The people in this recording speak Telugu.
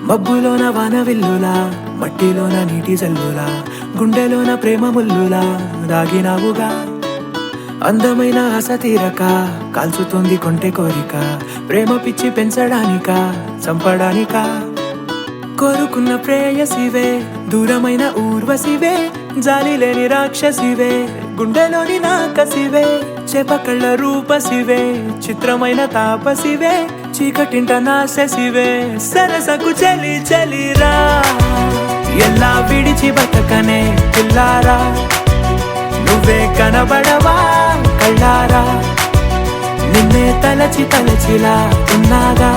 మబ్బులోన వానవిల్లులా, మట్టిలోన నీటి జల్లులా, గుండెలోన ప్రేమ ముల్లులా దాగినావుగా. అందమైన ఆశ తీరక కాల్చుతోంది కొంటె కోరిక, ప్రేమ పిచ్చి పెంచడానిక చంపడానిక. కోరుకున్న ప్రేయసివే, దూరమైన ఊర్వశివే, జాలి లేని రాక్షసివే, గుండెలోని నాకసివే, చేపకళ్ళ రూపసివే, చిత్రమైన తాపసివే, చీకటింట నాశసివే, సరసకు చలి చలిరా. ఎలా విడిచి బతకనే పిల్లారా, నువ్వే కనబడవా కళ్ళారా, నిన్నే తలచి తలచిలా ఉన్నాగా.